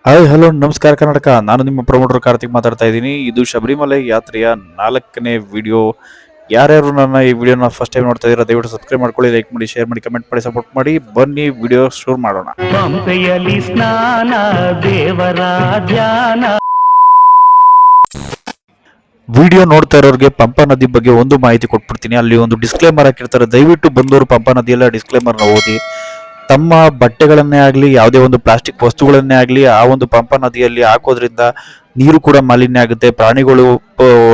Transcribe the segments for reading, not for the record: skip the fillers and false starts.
Hi hello ನಮಸ್ಕಾರ ಕರ್ನಾಟಕ. ನಾನು ನಿಮ್ಮ ಪ್ರಮೋಟರ್ ಕಾರ್ತಿಕ್ ಮಾತಾಡ್ತಾ ಇದ್ದೀನಿ. ಇದು ಶಬರಿಮಲೆ ಯಾತ್ರೆಯ 4ನೇ ವಿಡಿಯೋ. ಯಾರ್ಯಾರು ನನ್ನ ಈ ವಿಡಿಯೋನ ಫಸ್ಟ್ ಟೈಮ್ ನೋಡ್ತಾ ಇದ್ದೀರಾ ದಯವಿಟ್ಟು ಸಬ್ಸ್ಕ್ರೈಬ್ ಮಾಡ್ಕೊಳ್ಳಿ, ಲೈಕ್ ಮಾಡಿ, ಶೇರ್ ಮಾಡಿ, ಕಮೆಂಟ್ ಮಾಡಿ, ಸಪೋರ್ಟ್ ಮಾಡಿ. ಬನ್ನಿ ವಿಡಿಯೋ ಶುರು ಮಾಡೋಣ. ಪಂಪೆಯಲ್ಲಿ ಸ್ನಾನ ದೇವರ ಧ್ಯಾನ. ವಿಡಿಯೋ ನೋಡ್ತಾ ಇರೋರಿಗೆ ಪಂಪಾ ನದಿ ಬಗ್ಗೆ ಒಂದು ಮಾಹಿತಿ ಕೊಟ್ಬಿಡ್ತೀನಿ. ಅಲ್ಲಿ ಒಂದು ಡಿಸ್ಕ್ಲೇಮರ್ ಹಾಕಿರ್ತಾರೆ, ದಯವಿಟ್ಟು ಬಂದವರು ಪಂಪಾ ನದಿಯಲ್ಲ ಡಿಸ್ಕ್ಲೇಮರ್ನ ಓದಿ. ತಮ್ಮ ಬಟ್ಟೆಗಳನ್ನೇ ಆಗಲಿ ಯಾವುದೇ ಒಂದು ಪ್ಲಾಸ್ಟಿಕ್ ವಸ್ತುಗಳನ್ನೇ ಆಗಲಿ ಆ ಒಂದು ಪಂಪಾ ನದಿಯಲ್ಲಿ ಹಾಕೋದ್ರಿಂದ ನೀರು ಕೂಡ ಮಾಲಿನ್ಯ ಆಗುತ್ತೆ. ಪ್ರಾಣಿಗಳು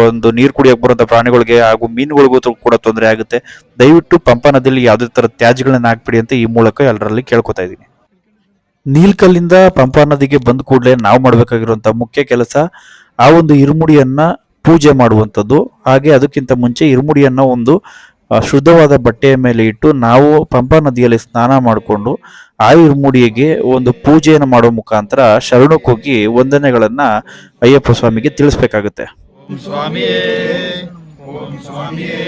ಒಂದು ನೀರು ಕುಡಿಯಕ್ಕೆ ಬರುವಂಥ ಪ್ರಾಣಿಗಳಿಗೆ ಹಾಗೂ ಮೀನುಗಳಿಗೂ ಕೂಡ ತೊಂದರೆ ಆಗುತ್ತೆ. ದಯವಿಟ್ಟು ಪಂಪಾ ನದಿಯಲ್ಲಿ ಯಾವುದೇ ಥರ ತ್ಯಾಜ್ಯಗಳನ್ನ ಹಾಕ್ಬಿಡಿ ಅಂತ ಈ ಮೂಲಕ ಎಲ್ಲರಲ್ಲಿ ಕೇಳ್ಕೊತಾ ಇದ್ದೀನಿ. ನೀಲ್ಕಲ್ಲಿಂದ ಪಂಪಾ ನದಿಗೆ ಬಂದ ಕೂಡಲೇ ನಾವು ಮಾಡಬೇಕಾಗಿರುವಂಥ ಮುಖ್ಯ ಕೆಲಸ ಆ ಒಂದು ಇರುಮುಡಿಯನ್ನ ಪೂಜೆ ಮಾಡುವಂಥದ್ದು. ಹಾಗೆ ಅದಕ್ಕಿಂತ ಮುಂಚೆ ಇರುಮುಡಿಯನ್ನ ಒಂದು ಶುದ್ಧವಾದ ಬಟ್ಟೆಯ ಮೇಲೆ ಇಟ್ಟು ನಾವು ಪಂಪಾ ನದಿಯಲ್ಲಿ ಸ್ನಾನ ಮಾಡಿಕೊಂಡು ಆ ಇರುಮುಡಿಗೆ ಒಂದು ಪೂಜೆಯನ್ನು ಮಾಡುವ ಮುಖಾಂತರ ಶರಣಕ್ಕೋಗಿ ವಂದನೆಗಳನ್ನ ಅಯ್ಯಪ್ಪ ಸ್ವಾಮಿಗೆ ತಿಳಿಸ್ಬೇಕಾಗುತ್ತೆ. ಓಂ ಸ್ವಾಮಿಯೇ ಓಂ ಸ್ವಾಮಿಯೇ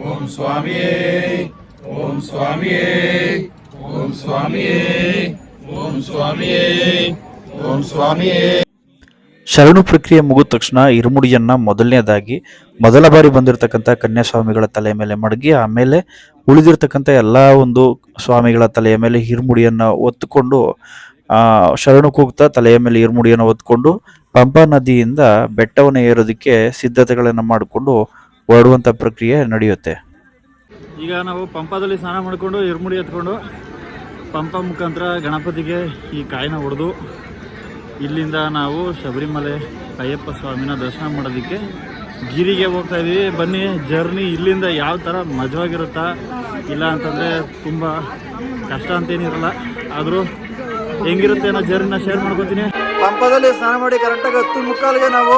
ಓಂ ಸ್ವಾಮಿಯೇ ಓಂ ಸ್ವಾಮಿಯೇ ಓಂ ಸ್ವಾಮಿಯೇ ಓಂ ಸ್ವಾಮಿಯೇ ಓಂ ಸ್ವಾಮಿಯೇ. ಶರಣು ಪ್ರಕ್ರಿಯೆ ಮುಗಿದ ತಕ್ಷಣ ಇರುಮುಡಿಯನ್ನ ಮೊದಲ ಬಾರಿ ಬಂದಿರತಕ್ಕಂಥ ಕನ್ಯಾಸ್ವಾಮಿಗಳ ತಲೆಯ ಮೇಲೆ ಮಡಗಿ ಆಮೇಲೆ ಉಳಿದಿರ್ತಕ್ಕಂಥ ಎಲ್ಲ ಒಂದು ಸ್ವಾಮಿಗಳ ತಲೆಯ ಮೇಲೆ ಇರುಮುಡಿಯನ್ನ ಒತ್ತುಕೊಂಡು ಶರಣು ಕೂಗ್ತಾ ತಲೆಯ ಮೇಲೆ ಇರುಮುಡಿಯನ್ನು ಹೊತ್ಕೊಂಡು ಪಂಪಾ ನದಿಯಿಂದ ಬೆಟ್ಟವನ್ನು ಏರೋದಕ್ಕೆ ಸಿದ್ಧತೆಗಳನ್ನು ಮಾಡಿಕೊಂಡು ಹೊರಡುವಂಥ ಪ್ರಕ್ರಿಯೆ ನಡೆಯುತ್ತೆ. ಈಗ ನಾವು ಪಂಪಾದಲ್ಲಿ ಸ್ನಾನ ಮಾಡಿಕೊಂಡು ಇರುಮುಡಿ ಎತ್ಕೊಂಡು ಪಂಪಾ ಮುಖಾಂತರ ಗಣಪತಿಗೆ ಈ ಕಾಯಿನ ಹೊಡೆದು ಇಲ್ಲಿಂದ ನಾವು ಶಬರಿಮಲೆ ಅಯ್ಯಪ್ಪ ಸ್ವಾಮಿನ ದರ್ಶನ ಮಾಡೋದಕ್ಕೆ ಗಿರಿಗೆ ಹೋಗ್ತಾ ಇದ್ದೀವಿ. ಬನ್ನಿ ಜರ್ನಿ ಇಲ್ಲಿಂದ ಯಾವ ಥರ ಮಜವಾಗಿರುತ್ತಾ ಇಲ್ಲ ಅಂತಂದರೆ ತುಂಬ ಕಷ್ಟ ಅಂತೇನಿರಲ್ಲ, ಆದರೂ ಹೆಂಗಿರುತ್ತೆ ಅನ್ನೋ ಜರ್ನಿನ ಶೇರ್ ಮಾಡ್ಕೋತೀನಿ. ಪಂಪದಲ್ಲಿ ಸ್ನಾನ ಮಾಡಿ ಕರೆಕ್ಟಾಗಿ 10:15ಗೆ ನಾವು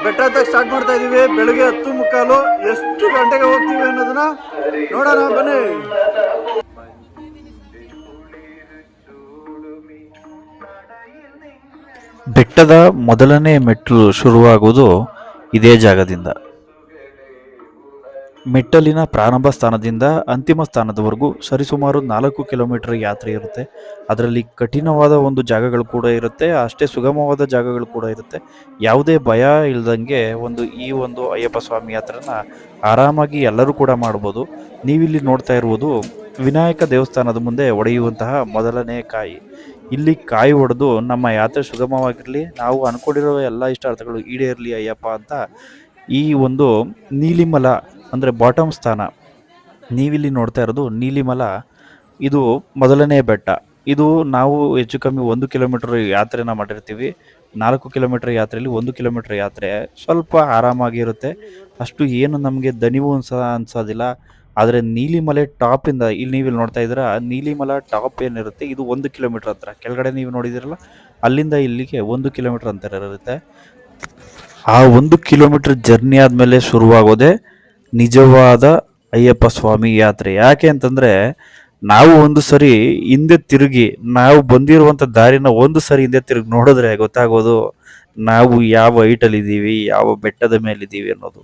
ಬೆಟ್ಟ ಹತ್ತಕ್ಕೆ ಸ್ಟಾರ್ಟ್ ಮಾಡ್ತಾ ಇದ್ದೀವಿ. ಬೆಳಗ್ಗೆ 10:15. ಎಷ್ಟು ಗಂಟೆಗೆ ಹೋಗ್ತೀವಿ ಅನ್ನೋದನ್ನ ನೋಡೋಣ ಬನ್ನಿ. ಬೆಟ್ಟದ ಮೊದಲನೇ ಮೆಟ್ಟಲು ಶುರುವಾಗುವುದು ಇದೇ ಜಾಗದಿಂದ. ಮೆಟ್ಟಲಿನ ಪ್ರಾರಂಭ ಸ್ಥಾನದಿಂದ ಅಂತಿಮ ಸ್ಥಾನದವರೆಗೂ ಸರಿಸುಮಾರು 4 ಕಿಲೋಮೀಟರ್ ಯಾತ್ರೆ ಇರುತ್ತೆ. ಅದರಲ್ಲಿ ಕಠಿಣವಾದ ಒಂದು ಜಾಗಗಳು ಕೂಡ ಇರುತ್ತೆ, ಅಷ್ಟೇ ಸುಗಮವಾದ ಜಾಗಗಳು ಕೂಡ ಇರುತ್ತೆ. ಯಾವುದೇ ಭಯ ಇಲ್ದಂಗೆ ಈ ಒಂದು ಅಯ್ಯಪ್ಪ ಸ್ವಾಮಿ ಯಾತ್ರೆನ ಆರಾಮಾಗಿ ಎಲ್ಲರೂ ಕೂಡ ಮಾಡ್ಬೋದು. ನೀವಿಲ್ಲಿ ನೋಡ್ತಾ ಇರುವುದು ವಿನಾಯಕ ದೇವಸ್ಥಾನದ ಮುಂದೆ ಒಡೆಯುವಂತಹ ಮೊದಲನೇ ಕಾಯಿ. ಇಲ್ಲಿ ಕಾಯಿ ಹೊಡೆದು ನಮ್ಮ ಯಾತ್ರೆ ಸುಗಮವಾಗಿರಲಿ, ನಾವು ಅನ್ಕೊಂಡಿರೋ ಎಲ್ಲ ಇಷ್ಟಾರ್ಥಗಳು ಈಡೇರಲಿ ಅಯ್ಯಪ್ಪ ಅಂತ ಈ ಒಂದು ನೀಲಿಮಲ ಅಂದರೆ ಬಾಟಮ್ ಸ್ಥಾನ, ನೀವಿಲ್ಲಿ ನೋಡ್ತಾ ಇರೋದು ನೀಲಿಮಲ. ಇದು ಮೊದಲನೇ ಬೆಟ್ಟ. ಇದು ನಾವು ಹೆಚ್ಚು ಕಮ್ಮಿ 1 ಕಿಲೋಮೀಟರ್ ಯಾತ್ರೆನ ಮಾಡಿರ್ತೀವಿ. 4 ಕಿಲೋಮೀಟರ್ ಯಾತ್ರೆಯಲ್ಲಿ 1 ಕಿಲೋಮೀಟರ್ ಯಾತ್ರೆ ಸ್ವಲ್ಪ ಆರಾಮಾಗಿರುತ್ತೆ. ಅಷ್ಟು ಏನು ನಮಗೆ ದಣಿವು ಅನ್ಸೋದಿಲ್ಲ. ಆದರೆ ನೀಲಿಮಲೆ ಟಾಪಿಂದ ಇಲ್ಲಿ ನೋಡ್ತಾ ಇದ್ದೀರಾ, ನೀಲಿಮಲ ಟಾಪ್ ಏನಿರುತ್ತೆ ಇದು 1 ಕಿಲೋಮೀಟರ್ ಅಂತರ. ಕೆಳಗಡೆ ನೀವು ನೋಡಿದಿರಲ್ಲ, ಅಲ್ಲಿಂದ ಇಲ್ಲಿಗೆ 1 ಕಿಲೋಮೀಟರ್ ಅಂತರ ಇರುತ್ತೆ. ಆ 1 ಕಿಲೋಮೀಟರ್ ಜರ್ನಿ ಆದಮೇಲೆ ಶುರುವಾಗೋದೇ ನಿಜವಾದ ಅಯ್ಯಪ್ಪ ಸ್ವಾಮಿ ಯಾತ್ರೆ. ಯಾಕೆ ಅಂತಂದರೆ ನಾವು ಒಂದು ಸರಿ ಹಿಂದೆ ತಿರುಗಿ ನಾವು ಬಂದಿರುವಂಥ ದಾರಿನ ಒಂದು ಸರಿ ಹಿಂದೆ ತಿರುಗಿ ನೋಡಿದ್ರೆ ಗೊತ್ತಾಗೋದು ನಾವು ಯಾವ ಹೈಟಲ್ಲಿದ್ದೀವಿ, ಯಾವ ಬೆಟ್ಟದ ಮೇಲಿದ್ದೀವಿ ಅನ್ನೋದು.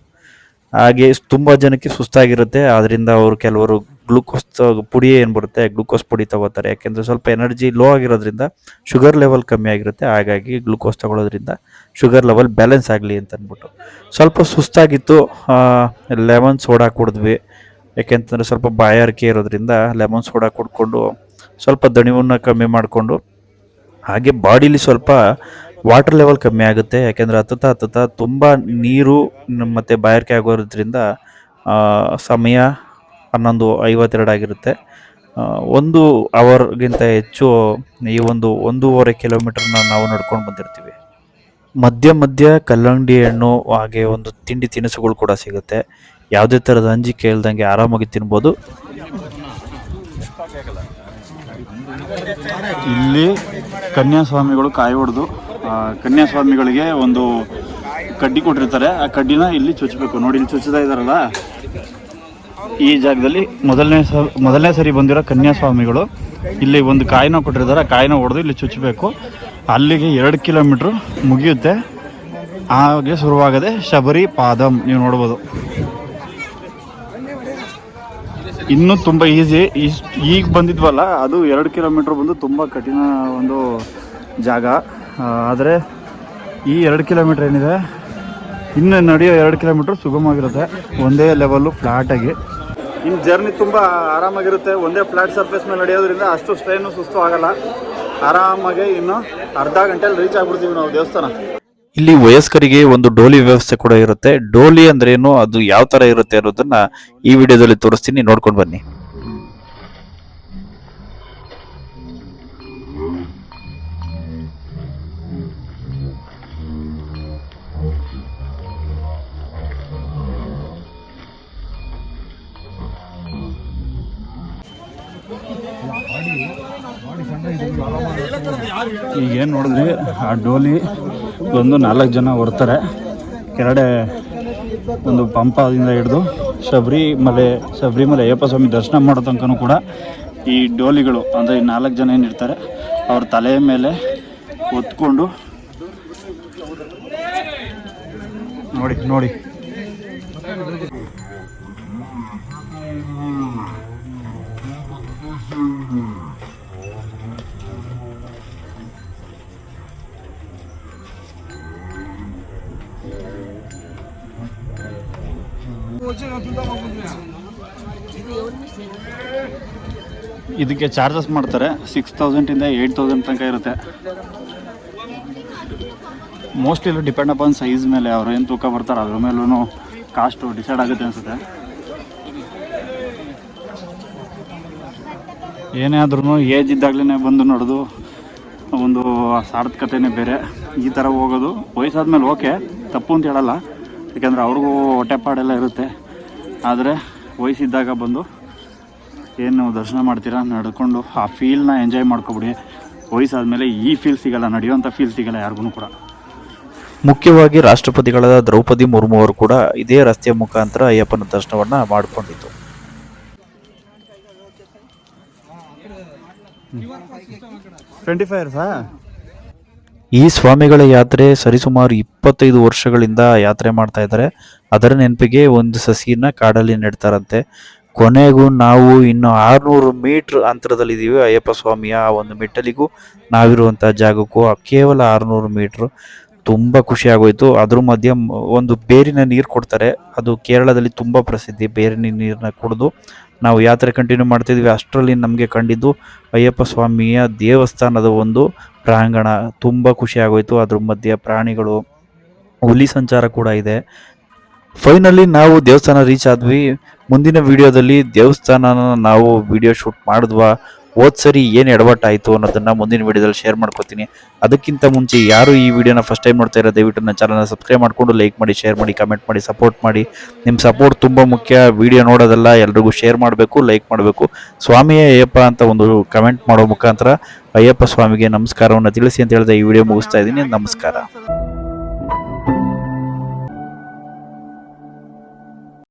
ಹಾಗೆ ತುಂಬ ಜನಕ್ಕೆ ಸುಸ್ತಾಗಿರುತ್ತೆ. ಆದ್ದರಿಂದ ಅವರು ಕೆಲವರು ಗ್ಲೂಕೋಸ್ ಪುಡಿ ಏನು ಬರುತ್ತೆ ಗ್ಲೂಕೋಸ್ ಪುಡಿ ತಗೋತಾರೆ. ಯಾಕೆಂದರೆ ಸ್ವಲ್ಪ ಎನರ್ಜಿ ಲೋ ಆಗಿರೋದ್ರಿಂದ ಶುಗರ್ ಲೆವೆಲ್ ಕಮ್ಮಿ ಆಗಿರುತ್ತೆ. ಹಾಗಾಗಿ ಗ್ಲೂಕೋಸ್ ತಗೊಳ್ಳೋದ್ರಿಂದ ಶುಗರ್ ಲೆವೆಲ್ ಬ್ಯಾಲೆನ್ಸ್ ಆಗಲಿ ಅಂತ ಅಂದ್ಬಿಟ್ಟು ಸ್ವಲ್ಪ ಸುಸ್ತಾಗಿತ್ತು. Lemon soda ಕುಡಿದ್ವಿ. ಯಾಕೆಂತಂದರೆ ಸ್ವಲ್ಪ ಬಾಯಾರಿಕೆ ಇರೋದ್ರಿಂದ ಲೆಮನ್ ಸೋಡಾ ಕುಡ್ಕೊಂಡು ಸ್ವಲ್ಪ ದಣಿವನ್ನು ಕಮ್ಮಿ ಮಾಡಿಕೊಂಡು, ಹಾಗೆ ಬಾಡಿಲಿ ಸ್ವಲ್ಪ ವಾಟರ್ ಲೆವೆಲ್ ಕಮ್ಮಿ ಆಗುತ್ತೆ. ಯಾಕೆಂದರೆ ಹತ್ತುತ್ತಾ ತುಂಬ ನೀರು ಮತ್ತು ಬಾಯಾರಿಕೆ ಆಗೋದ್ರಿಂದ ಸಮಯ 11:52 ಆಗಿರುತ್ತೆ. 1 ಅವರ್ಗಿಂತ ಹೆಚ್ಚು ಈ ಒಂದು 1.5 ಕಿಲೋಮೀಟರ್ನ ನಾವು ನಡ್ಕೊಂಡು ಬಂದಿರ್ತೀವಿ. ಮಧ್ಯ ಕಲ್ಲಂಗಡಿ ಹಣ್ಣು ಹಾಗೆ ಒಂದು ತಿಂಡಿ ತಿನಿಸುಗಳು ಕೂಡ ಸಿಗುತ್ತೆ. ಯಾವುದೇ ಥರದ ಅಂಜಿಕೆ ಇಲ್ದಂಗೆ ಆರಾಮಾಗಿ ತಿನ್ಬೋದು. ಇಲ್ಲಿ ಕನ್ಯಾಸ್ವಾಮಿಗಳು ಕಾಯಿ ಹೊಡೆದು ಕನ್ಯಾಸ್ವಾಮಿಗಳಿಗೆ ಒಂದು ಕಡ್ಡಿ ಕೊಟ್ಟಿರ್ತಾರೆ. ಆ ಕಡ್ಡಿನ ಇಲ್ಲಿ ಚುಚ್ಚಬೇಕು. ನೋಡಿ ಇಲ್ಲಿ ಚುಚ್ಚುತ್ತಾ ಇದ್ದಾರಲ್ಲ, ಈ ಜಾಗದಲ್ಲಿ ಮೊದಲನೇ ಸರಿ ಬಂದಿರೋ ಕನ್ಯಾಸ್ವಾಮಿಗಳು ಇಲ್ಲಿ ಒಂದು ಕಾಯಿನ ಕೊಟ್ಟಿರ್ತಾರೆ. ಆ ಕಾಯಿನ ಹೊಡೆದು ಇಲ್ಲಿ ಚುಚ್ಚಬೇಕು. ಅಲ್ಲಿಗೆ 2 ಕಿಲೋಮೀಟ್ರ್ ಮುಗಿಯುತ್ತೆ. ಹಾಗೆ ಶುರುವಾಗದೆ ಶಬರಿ ಪಾದಂ ನೀವು ನೋಡ್ಬೋದು. ಇನ್ನೂ ತುಂಬ ಈಸಿ. ಈಗ ಬಂದಿದ್ವಲ್ಲ ಅದು 2 ಕಿಲೋಮೀಟ್ರ್ ಬಂದು ತುಂಬ ಕಠಿಣ ಒಂದು ಜಾಗ. ಆದರೆ ಈ 2 ಕಿಲೋಮೀಟ್ರ್ ಏನಿದೆ, ಇನ್ನು ನಡೆಯೋ 2 ಕಿಲೋಮೀಟ್ರ್ ಸುಗಮವಾಗಿರುತ್ತೆ, ಒಂದೇ ಲೆವೆಲ್ಲು ಫ್ಲಾಟಾಗಿ. ಇನ್ನು ಜರ್ನಿ ತುಂಬ ಆರಾಮಾಗಿರುತ್ತೆ. ಒಂದೇ ಫ್ಲಾಟ್ ಸರ್ಫೇಸ್ ಮೇಲೆ ನಡೆಯೋದ್ರಿಂದ ಅಷ್ಟು ಸ್ಟ್ರೈನು ಸುಸ್ತು ಆಗಲ್ಲ. ಆರಾಮಾಗಿ ಇನ್ನು ಅರ್ಧ ಗಂಟೆಯಲ್ಲಿ ರೀಚ್ ಆಗ್ಬಿಡ್ತೀವಿ ನಾವು ದೇವಸ್ಥಾನ. ಇಲ್ಲಿ ವಯಸ್ಕರಿಗೆ ಒಂದು ಡೋಲಿ ವ್ಯವಸ್ಥೆ ಕೂಡ ಇರುತ್ತೆ. ಡೋಲಿ ಅಂದ್ರೆ ಏನು, ಅದು ಯಾವ ತರ ಇರುತ್ತೆ ಅನ್ನೋದನ್ನ ಈ ವಿಡಿಯೋದಲ್ಲಿ ತೋರಿಸ್ತೀನಿ, ನೋಡ್ಕೊಂಡು ಬನ್ನಿ. ಈಗೇನು ನೋಡಿದ್ರಿ, ಆ ಡೋಲಿ ಒಂದು 4 ಜನ ಹೊರ್ತಾರೆ. ಕೆಳಗಡೆ ಒಂದು ಪಂಪದಿಂದ ಹಿಡಿದು ಶಬರಿಮಲೆ ಅಯ್ಯಪ್ಪ ಸ್ವಾಮಿ ದರ್ಶನ ಮಾಡೋ ತನಕನೂ ಕೂಡ ಈ ಡೋಲಿಗಳು ಅಂದರೆ 4 ಜನ ಏನಿರ್ತಾರೆ ಅವ್ರ ತಲೆಯ ಮೇಲೆ ಹೊತ್ಕೊಂಡು ನೋಡಿ ಇದಕ್ಕೆ ಚಾರ್ಜಸ್ ಮಾಡ್ತಾರೆ. 6,000 8,000 ತನಕ ಇರುತ್ತೆ. ಮೋಸ್ಟ್ಲಿ ಇದು ಡಿಪೆಂಡ್ ಅಪಾನ್ ಸೈಜ್ ಮೇಲೆ, ಅವ್ರು ಏನು ತೂಕ ಬರ್ತಾರೆ ಅದ್ರ ಮೇಲೂ ಕಾಸ್ಟು ಡಿಸೈಡ್ ಆಗುತ್ತೆ ಅನಿಸುತ್ತೆ. ಏನೇ ಆದ್ರೂ ಏಜ್ ಇದ್ದಾಗಲೇ ಬಂದು ನೋಡೋದು ಒಂದು ಸಾರ್ಥಕತೆಯೇ ಬೇರೆ. ಈ ಥರ ಹೋಗೋದು ವಯಸ್ಸಾದ್ಮೇಲೆ ಓಕೆ, ತಪ್ಪು ಅಂತ ಹೇಳಲ್ಲ, ಯಾಕೆಂದರೆ ಅವ್ರಿಗೂ ಹೊಟ್ಟೆಪಾಡೆಲ್ಲ ಇರುತ್ತೆ. ಆದರೆ ವಯಸ್ಸಿದ್ದಾಗ ಬಂದು ಏನು ದರ್ಶನ ಮಾಡ್ತೀರಾ ನಡ್ಕೊಂಡು ಆ ಫೀಲ್ನ ಎಂಜಾಯ್ ಮಾಡ್ಕೊಬಿಡಿ. ವಯಸ್ಸಾದ್ಮೇಲೆ ಈ ಫೀಲ್ ಸಿಗಲ್ಲ, ನಡೆಯುವಂಥ ಫೀಲ್ ಸಿಗಲ್ಲ ಯಾರಿಗೂ ಕೂಡ. ಮುಖ್ಯವಾಗಿ ರಾಷ್ಟ್ರಪತಿಗಳಾದ ದ್ರೌಪದಿ ಮುರ್ಮು ಅವರು ಕೂಡ ಇದೇ ರಸ್ತೆಯ ಮುಖಾಂತರ ಅಯ್ಯಪ್ಪನ ದರ್ಶನವನ್ನ ಮಾಡಿಕೊಂಡಿದ್ದು. 25 ಇಯರ್ಸಾ? ಈ ಸ್ವಾಮಿಗಳ ಯಾತ್ರೆ ಸರಿಸುಮಾರು 25 ವರ್ಷಗಳಿಂದ ಯಾತ್ರೆ ಮಾಡ್ತಾ ಇದ್ದಾರೆ. ಅದರ ನೆನಪಿಗೆ ಒಂದು ಸಸಿನ ಕಾಡಲ್ಲಿ ನೆಡ್ತಾರಂತೆ. ಕೊನೆಗೂ ನಾವು ಇನ್ನು 600 ಮೀಟರ್ ಅಂತರದಲ್ಲಿದ್ದೀವಿ ಅಯ್ಯಪ್ಪ ಸ್ವಾಮಿಯ ಒಂದು ಮೆಟ್ಟಲಿಗೂ ನಾವಿರುವಂಥ ಜಾಗಕ್ಕೂ ಕೇವಲ 600 ಮೀಟ್ರು. ತುಂಬ ಖುಷಿ ಆಗೋಯ್ತು. ಅದ್ರ ಮಧ್ಯೆ ಒಂದು ಬೇರಿನ ನೀರು ಕೊಡ್ತಾರೆ, ಅದು ಕೇರಳದಲ್ಲಿ ತುಂಬ ಪ್ರಸಿದ್ಧಿ. ಬೇರಿನ ನೀರನ್ನ ಕುಡಿದು ನಾವು ಯಾತ್ರೆ ಕಂಟಿನ್ಯೂ ಮಾಡ್ತಿದ್ವಿ. ಅಷ್ಟರಲ್ಲಿ ನಮಗೆ ಕಂಡಿದ್ದು ಅಯ್ಯಪ್ಪ ಸ್ವಾಮಿಯ ದೇವಸ್ಥಾನದ ಒಂದು ಪ್ರಾಂಗಣ. ತುಂಬ ಖುಷಿ ಆಗೋಯ್ತು. ಅದ್ರ ಮಧ್ಯೆ ಪ್ರಾಣಿಗಳು, ಹುಲಿ ಸಂಚಾರ ಕೂಡ ಇದೆ. ಫೈನಲಿ ನಾವು ದೇವಸ್ಥಾನ ರೀಚ್ ಆದ್ವಿ. ಮುಂದಿನ ವಿಡಿಯೋದಲ್ಲಿ ದೇವಸ್ಥಾನನ ನಾವು ವಿಡಿಯೋ ಶೂಟ್ ಮಾಡಿದ್ವಾ, ಹೋದ್ ಸರಿ ಏನು ಎಡವಟ್ಟಾಯಿತು ಅನ್ನೋದನ್ನ ಮುಂದಿನ ವಿಡಿಯೋದಲ್ಲಿ ಶೇರ್ ಮಾಡ್ಕೊತೀನಿ. ಅದಕ್ಕಿಂತ ಮುಂಚೆ ಯಾರು ಈ ವಿಡಿಯೋನ ಫಸ್ಟ್ ಟೈಮ್ ನೋಡ್ತಾ ಇರೋ ದಯವಿಟ್ಟು ನನ್ನ ಚಾನಲ್ನ ಸಬ್ಸ್ಕ್ರೈಬ್ ಮಾಡಿಕೊಂಡು ಲೈಕ್ ಮಾಡಿ, ಶೇರ್ ಮಾಡಿ, ಕಮೆಂಟ್ ಮಾಡಿ, ಸಪೋರ್ಟ್ ಮಾಡಿ. ನಿಮ್ಮ ಸಪೋರ್ಟ್ ತುಂಬ ಮುಖ್ಯ. ವಿಡಿಯೋ ನೋಡೋದಲ್ಲ, ಎಲ್ರಿಗೂ ಶೇರ್ ಮಾಡಬೇಕು, ಲೈಕ್ ಮಾಡಬೇಕು. ಸ್ವಾಮಿಯೇ ಅಯ್ಯಪ್ಪ ಅಂತ ಒಂದು ಕಮೆಂಟ್ ಮಾಡೋ ಮುಖಾಂತರ ಅಯ್ಯಪ್ಪ ಸ್ವಾಮಿಗೆ ನಮಸ್ಕಾರವನ್ನು ತಿಳಿಸಿ ಅಂತ ಹೇಳಿದ ಈ ವಿಡಿಯೋ ಮುಗಿಸ್ತಾ ಇದ್ದೀನಿ. ನಮಸ್ಕಾರ.